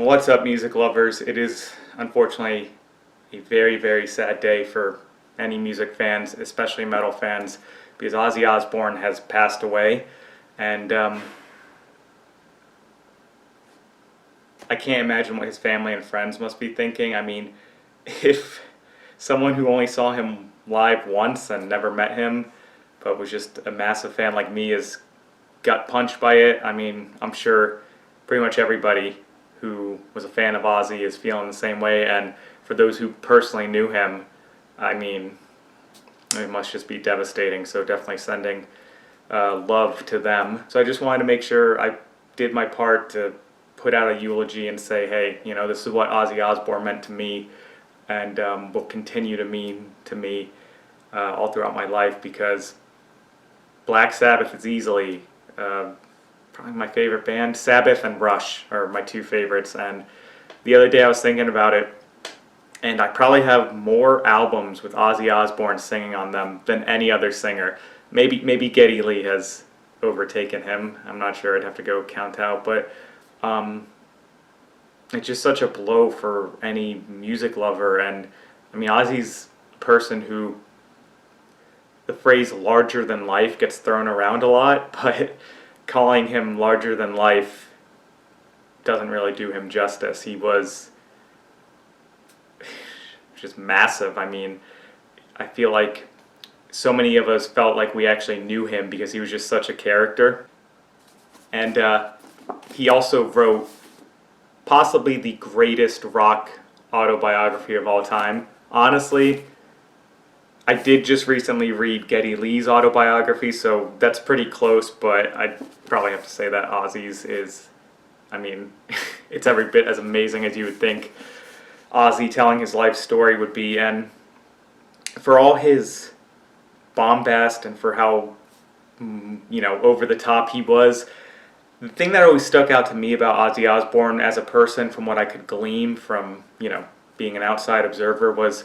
What's up, music lovers? It is unfortunately a very, very sad day for any music fans, especially metal fans, because Ozzy Osbourne has passed away, and I can't imagine what his family and friends must be thinking. I mean, if someone who only saw him live once and never met him, but was just a massive fan like me, is gut punched by it, I mean, I'm sure pretty much everybody who was a fan of Ozzy is feeling the same way, and for those who personally knew him, I mean, it must just be devastating. So definitely sending love to them. So I just wanted to make sure I did my part to put out a eulogy and say, hey, you know, this is what Ozzy Osbourne meant to me, and will continue to mean to me all throughout my life, because Black Sabbath is easily probably my favorite band. Sabbath and Rush are my two favorites, and the other day I was thinking about it, and I probably have more albums with Ozzy Osbourne singing on them than any other singer. Maybe Geddy Lee has overtaken him. I'm not sure. I'd have to go count out, but it's just such a blow for any music lover. And I mean, Ozzy's a person who the phrase larger than life gets thrown around a lot, but calling him larger than life doesn't really do him justice. He was just massive. I mean, I feel like so many of us felt like we actually knew him because he was just such a character. And he also wrote possibly the greatest rock autobiography of all time. Honestly, I did just recently read Geddy Lee's autobiography, so that's pretty close, but I'd probably have to say that Ozzy's is, I mean, it's every bit as amazing as you would think Ozzy telling his life story would be. And for all his bombast and for how, you know, over the top he was, the thing that always stuck out to me about Ozzy Osbourne as a person, from what I could glean from, you know, being an outside observer, was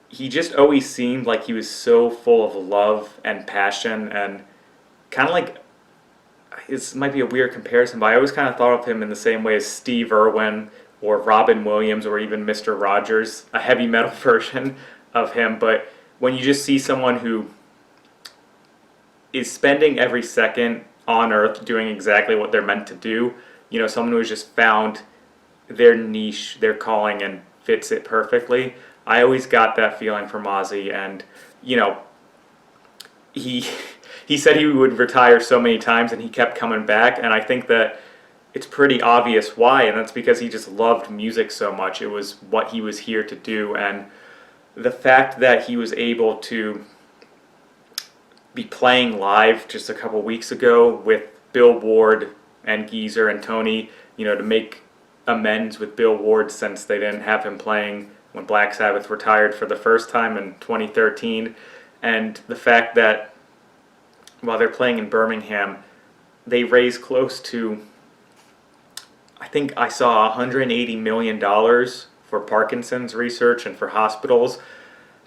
he just always seemed like he was so full of love and passion, and kind of like, this might be a weird comparison, but I always kind of thought of him in the same way as Steve Irwin or Robin Williams or even Mr. Rogers, a heavy metal version of him. But when you just see someone who is spending every second on earth doing exactly what they're meant to do, you know, someone who has just found their niche, their calling, and fits it perfectly, I always got that feeling from Ozzy. And, you know, he said he would retire so many times, and he kept coming back, and I think that it's pretty obvious why, and that's because he just loved music so much. It was what he was here to do, and the fact that he was able to be playing live just a couple weeks ago with Bill Ward and Geezer and Tony, you know, to make amends with Bill Ward since they didn't have him playing when Black Sabbath retired for the first time in 2013, and the fact that while they're playing in Birmingham, they raised close to, I think I saw $180 million for Parkinson's research and for hospitals.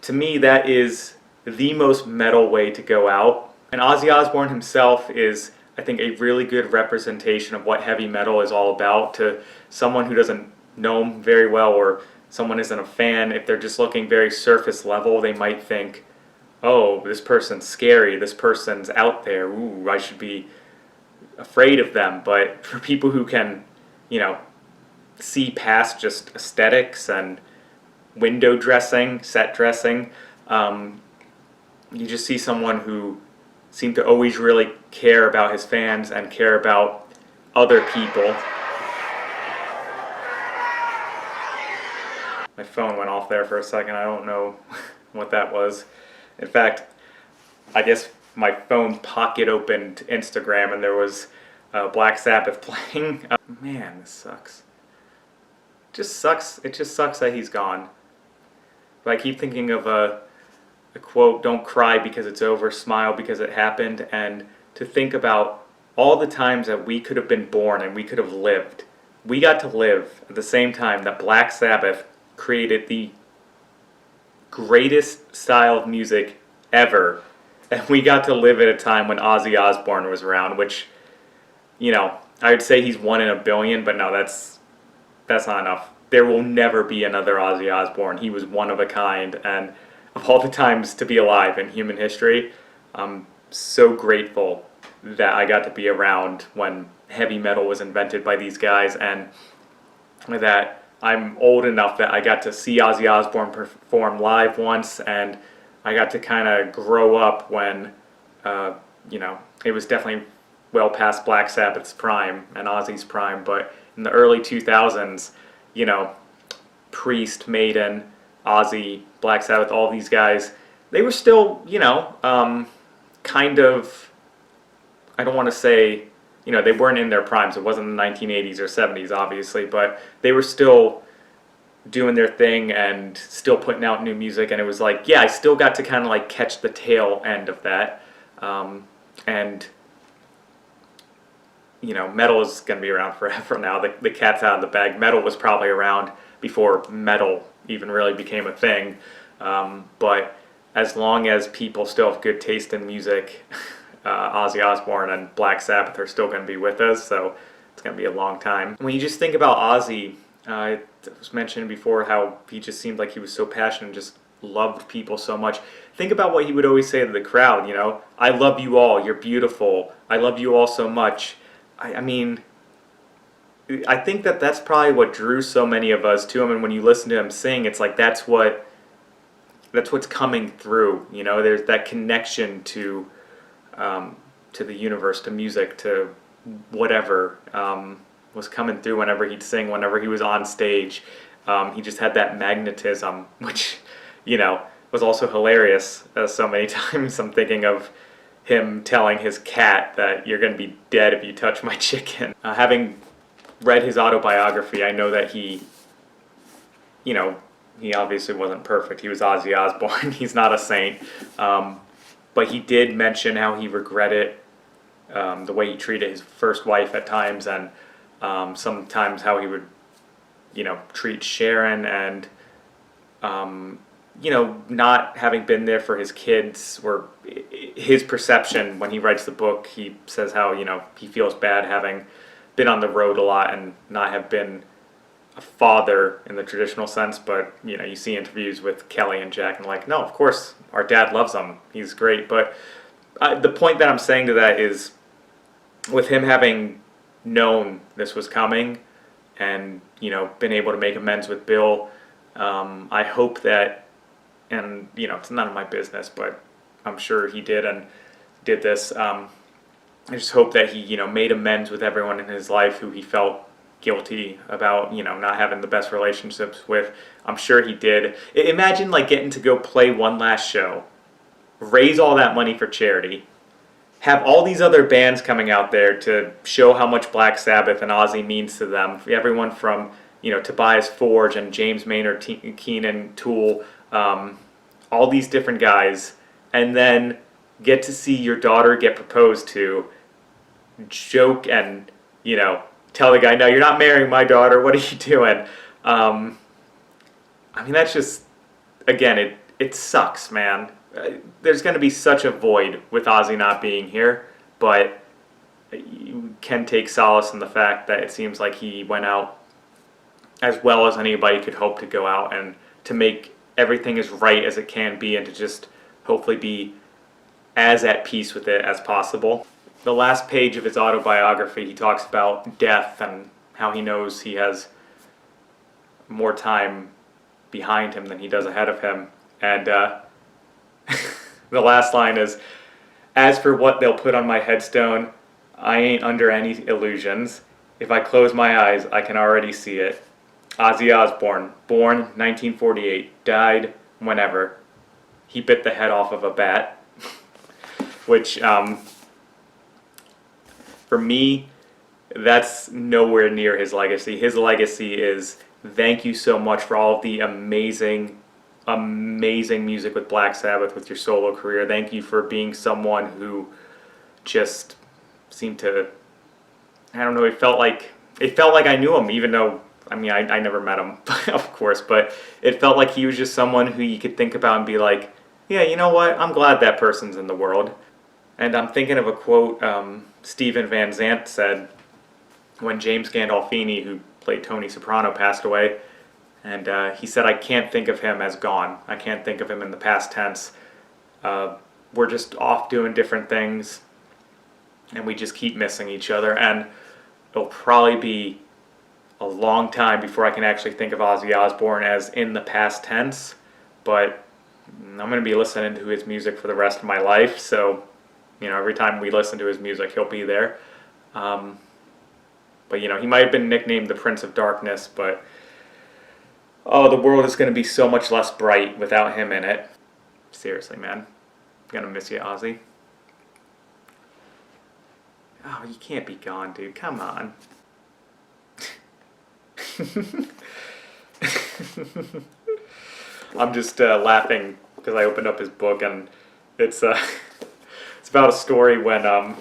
To me, that is the most metal way to go out. And Ozzy Osbourne himself is, I think, a really good representation of what heavy metal is all about. To someone who doesn't know him very well, or someone isn't a fan, if they're just looking very surface level, they might think, oh, this person's scary, this person's out there, ooh, I should be afraid of them. But for people who can, you know, see past just aesthetics and window dressing, set dressing, you just see someone who seemed to always really care about his fans and care about other people. My phone went off there for a second. I don't know what that was. In fact, I guess my phone pocket opened Instagram and there was Black Sabbath playing. Man, this sucks. It just sucks that he's gone. But I keep thinking of a quote, "Don't cry because it's over, smile because it happened," and to think about all the times that we could have been born and we could have lived. We got to live at the same time that Black Sabbath created the greatest style of music ever, and we got to live at a time when Ozzy Osbourne was around, which, you know, I would say he's 1 in 1 billion, but no, that's not enough. There will never be another Ozzy Osbourne. He was one of a kind, and of all the times to be alive in human history, I'm so grateful that I got to be around when heavy metal was invented by these guys, and that I'm old enough that I got to see Ozzy Osbourne perform live once, and I got to kind of grow up when, it was definitely well past Black Sabbath's prime and Ozzy's prime, but in the early 2000s, Priest, Maiden, Ozzy, Black Sabbath, all these guys, they were still, kind of, I don't want to say, they weren't in their primes. It wasn't the 1980s or 70s, obviously, but they were still doing their thing and still putting out new music. And it was like, yeah, I still got to kind of like catch the tail end of that. And metal is going to be around forever now. The cat's out of the bag. Metal was probably around before metal even really became a thing. But as long as people still have good taste in music, Ozzy Osbourne and Black Sabbath are still going to be with us, so it's going to be a long time. When you just think about Ozzy, I was mentioning before how he just seemed like he was so passionate and just loved people so much. Think about what he would always say to the crowd, I love you all, you're beautiful, I love you all so much. I mean, I think that's probably what drew so many of us to him, and when you listen to him sing, it's like that's what's coming through, there's that connection to the universe, to music, to whatever was coming through whenever he'd sing, whenever he was on stage. He just had that magnetism, which, was also hilarious so many times. I'm thinking of him telling his cat that you're going to be dead if you touch my chicken. Having read his autobiography, I know that he obviously wasn't perfect. He was Ozzy Osbourne. He's not a saint. But he did mention how he regretted the way he treated his first wife at times, and sometimes how he would, treat Sharon, and, not having been there for his kids, or his perception when he writes the book. He says how, he feels bad having been on the road a lot and not have been a father in the traditional sense, but you see interviews with Kelly and Jack and like, no, of course our dad loves him, he's great. But the point that I'm saying to that is, with him having known this was coming and been able to make amends with Bill, I hope that, and it's none of my business, but I'm sure he did and did this. I just hope that he made amends with everyone in his life who he felt guilty about, not having the best relationships with. I'm sure he did. Imagine like getting to go play one last show, raise all that money for charity, have all these other bands coming out there to show how much Black Sabbath and Ozzy means to them. Everyone from, Tobias Forge and James Maynard Keenan, Tool, all these different guys, and then get to see your daughter get proposed to, joke and, tell the guy, no, you're not marrying my daughter, what are you doing? That's just, again, it sucks, man. There's going to be such a void with Ozzy not being here, but you can take solace in the fact that it seems like he went out as well as anybody could hope to go out, and to make everything as right as it can be, and to just hopefully be as at peace with it as possible. The last page of his autobiography, he talks about death and how he knows he has more time behind him than he does ahead of him. And the last line is, "As for what they'll put on my headstone, I ain't under any illusions. If I close my eyes, I can already see it. Ozzy Osbourne, born 1948, died whenever. He bit the head off of a bat." Which, for me, that's nowhere near his legacy. His legacy is, thank you so much for all of the amazing music with Black Sabbath, with your solo career. Thank you for being someone who just seemed to, I don't know, it felt like I knew him, even though, I never met him, of course, but it felt like he was just someone who you could think about and be like, yeah, you know what, I'm glad that person's in the world. And I'm thinking of a quote Steven Van Zandt said when James Gandolfini, who played Tony Soprano, passed away. And he said, I can't think of him as gone. I can't think of him in the past tense. We're just off doing different things, and we just keep missing each other. And it'll probably be a long time before I can actually think of Ozzy Osbourne as in the past tense. But I'm going to be listening to his music for the rest of my life. So, every time we listen to his music, he'll be there. But, he might have been nicknamed the Prince of Darkness, but oh, the world is going to be so much less bright without him in it. Seriously, man. I'm going to miss you, Ozzy. Oh, you can't be gone, dude. Come on. I'm just laughing because I opened up his book, and it's it's about a story when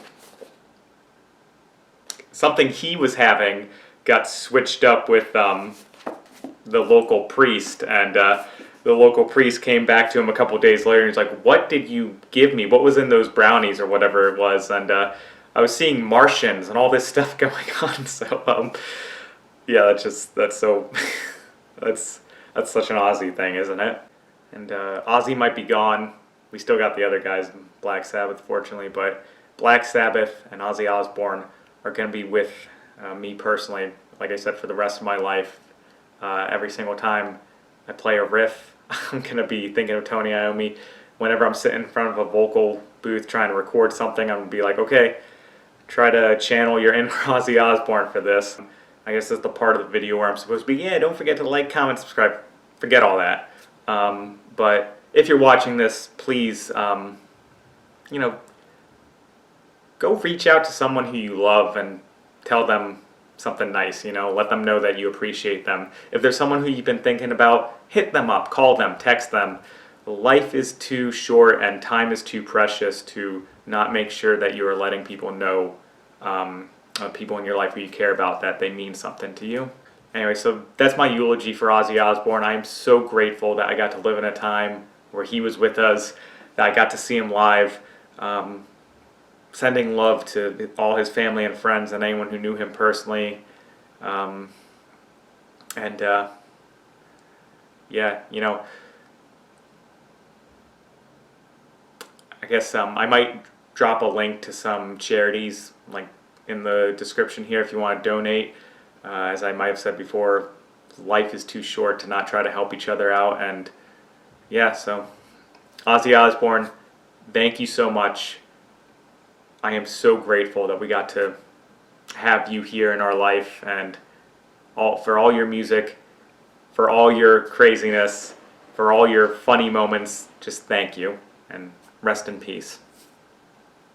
something he was having got switched up with the local priest, and the local priest came back to him a couple days later and he's like, what did you give me? What was in those brownies or whatever it was? And I was seeing Martians and all this stuff going on. So yeah, that's so that's such an Ozzy thing, isn't it? And Ozzy might be gone. We still got the other guys in Black Sabbath, fortunately, but Black Sabbath and Ozzy Osbourne are going to be with me personally, like I said, for the rest of my life. Every single time I play a riff, I'm going to be thinking of Tony Iommi. Whenever I'm sitting in front of a vocal booth trying to record something, I'm going to be like, okay, try to channel your inner Ozzy Osbourne for this. I guess that's the part of the video where I'm supposed to be, yeah, don't forget to like, comment, subscribe. Forget all that. But if you're watching this, please, go reach out to someone who you love and tell them something nice, let them know that you appreciate them. If there's someone who you've been thinking about, hit them up, call them, text them. Life is too short and time is too precious to not make sure that you are letting people know, people in your life who you care about, that they mean something to you. Anyway, so that's my eulogy for Ozzy Osbourne. I am so grateful that I got to live in a time where he was with us, that I got to see him live. Sending love to all his family and friends and anyone who knew him personally. Yeah, I guess I might drop a link to some charities like in the description here if you want to donate. As I might have said before, life is too short to not try to help each other out. And yeah, so Ozzy Osbourne, thank you so much. I am so grateful that we got to have you here in our life, and for all your music, for all your craziness, for all your funny moments. Just thank you, and rest in peace.